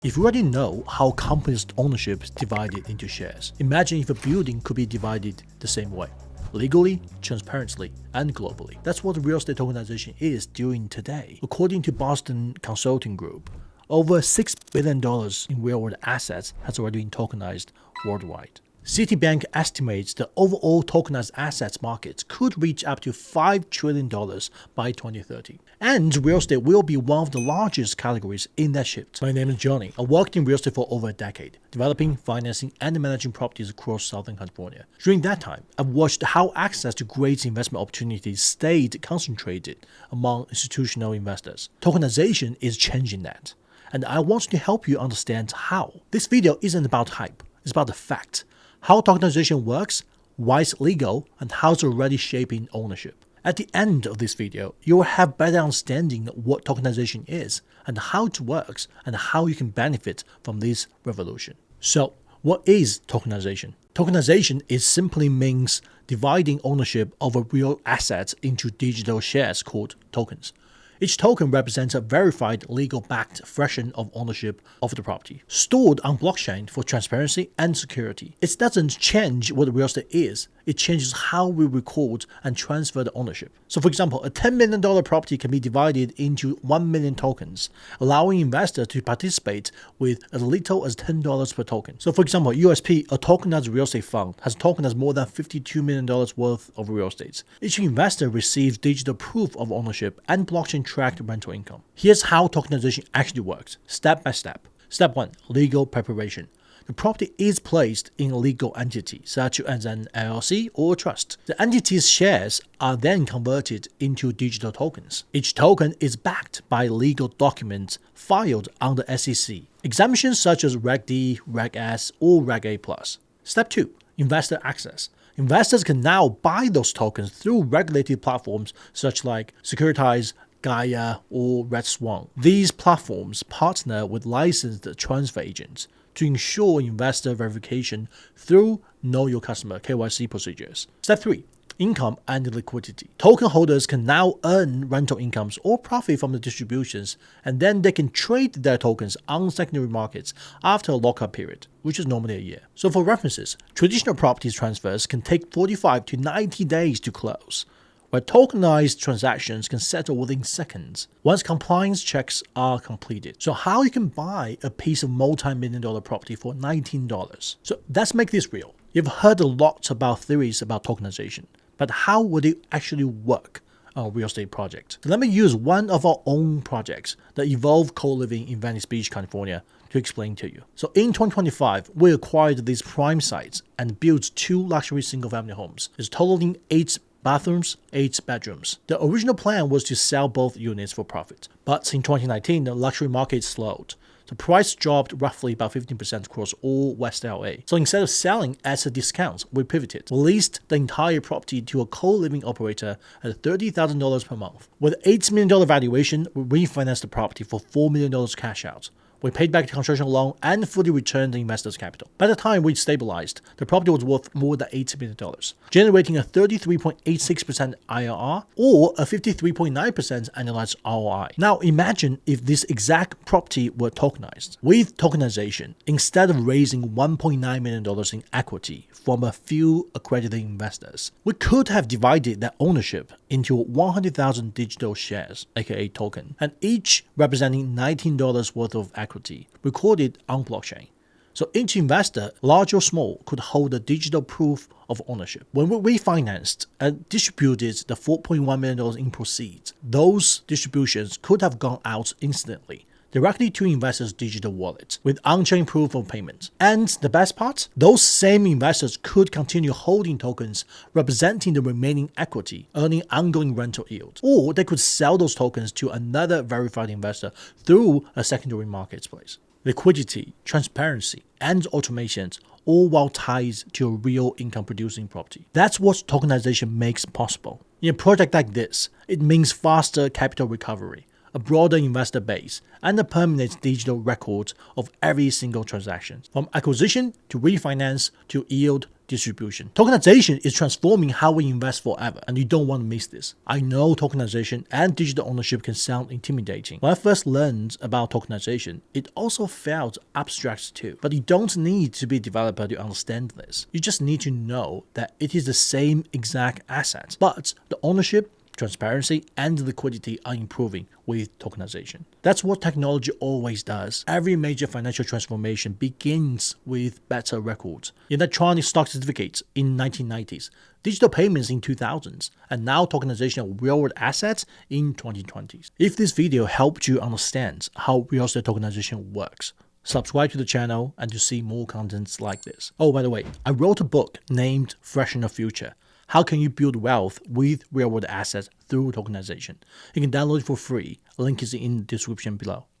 If you already know how companies' ownership is divided into shares, imagine if a building could be divided the same way. Legally, transparently, and globally. That's what real estate tokenization is doing today. According to Boston Consulting Group, over $6 billion in real-world assets has already been tokenized worldwide. Citibank estimates the overall tokenized assets market could reach up to $5 trillion by 2030. And real estate will be one of the largest categories in that shift. My name is Johnny. I worked in real estate for over a decade, developing, financing, and managing properties across Southern California. During that time, I've watched how access to great investment opportunities stayed concentrated among institutional investors. Tokenization is changing that. And I want to help you understand how. This video isn't about hype, it's about the fact. How tokenization works, why it's legal, and how it's already shaping ownership. At the end of this video, you will have better understanding what tokenization is, and how it works, and how you can benefit from this revolution. So, what is tokenization? Tokenization simply means dividing ownership of a real asset into digital shares called tokens. Each token represents a verified legal-backed fraction of ownership of the property, stored on blockchain for transparency and security. It doesn't change what real estate is, it changes how we record and transfer the ownership. So for example, a $10 million property can be divided into 1 million tokens, allowing investors to participate with as little as $10 per token. So for example, USP, a tokenized real estate fund, has tokenized more than $52 million worth of real estate. Each investor receives digital proof of ownership and blockchain-tracked rental income. Here's how tokenization actually works, step by step. Step 1. Legal preparation. The property is placed in a legal entity, such as an LLC or a trust. The entity's shares are then converted into digital tokens. Each token is backed by legal documents filed on the SEC. Exemptions such as Reg D, Reg S, or Reg A+. Step 2. Investor access. Investors can now buy those tokens through regulated platforms such like Securitize, Gaia, or Red Swan. These platforms partner with licensed transfer agents to ensure investor verification through Know Your Customer (KYC) procedures. Step 3. Income and liquidity. Token holders can now earn rental incomes or profit from the distributions, and then they can trade their tokens on secondary markets after a lockup period, which is normally a year. So for references, traditional property transfers can take 45 to 90 days to close, where tokenized transactions can settle within seconds once compliance checks are completed. So how you can buy a piece of multi-million-dollar property for $19? So let's make this real. You've heard a lot about theories about tokenization, but how would it actually work on a real estate project? So let me use one of our own projects, the Evolve Co-Living in Venice Beach, California, to explain to you. So in 2025, we acquired these prime sites and built 2 luxury single-family homes. It's totaling 8 bathrooms, 8 bedrooms. The original plan was to sell both units for profit. But in 2019, the luxury market slowed. The price dropped roughly about 15% across all West LA. So instead of selling at a discount, we pivoted. We leased the entire property to a co-living operator at $30,000 per month. With $8 million valuation, we refinanced the property for $4 million cash out. We paid back the construction loan and fully returned the investor's capital. By the time we stabilized, the property was worth more than $8 million, generating a 33.86% IRR or a 53.9% annualized ROI. Now imagine if this exact property were tokenized. With tokenization, instead of raising $1.9 million in equity from a few accredited investors, we could have divided that ownership into 100,000 digital shares, aka token, and each representing $19 worth of equity recorded on blockchain. So each investor, large or small, could hold a digital proof of ownership. When we refinanced and distributed the $4.1 million in proceeds, those distributions could have gone out instantly, directly to investors' digital wallets with on-chain proof of payment. And the best part? Those same investors could continue holding tokens representing the remaining equity, earning ongoing rental yield. Or they could sell those tokens to another verified investor through a secondary marketplace. Liquidity, transparency, and automations all while ties to a real income-producing property. That's what tokenization makes possible. In a project like this, it means faster capital recovery, a broader investor base, and a permanent digital record of every single transaction, from acquisition to refinance to yield distribution. Tokenization is transforming how we invest forever, and you don't want to miss this. I know tokenization and digital ownership can sound intimidating. When I first learned about tokenization, it also felt abstract too. But you don't need to be a developer to understand this. You just need to know that it is the same exact asset, but the ownership, transparency, and liquidity are improving with tokenization. That's what technology always does. Every major financial transformation begins with better records. Electronic stock certificates in 1990s, digital payments in 2000s, and now tokenization of real-world assets in 2020s. If this video helped you understand how real estate tokenization works, subscribe to the channel and to see more contents like this. Oh, by the way, I wrote a book named Fresh Future. How can you build wealth with real-world assets through tokenization? You can download it for free. Link is in the description below.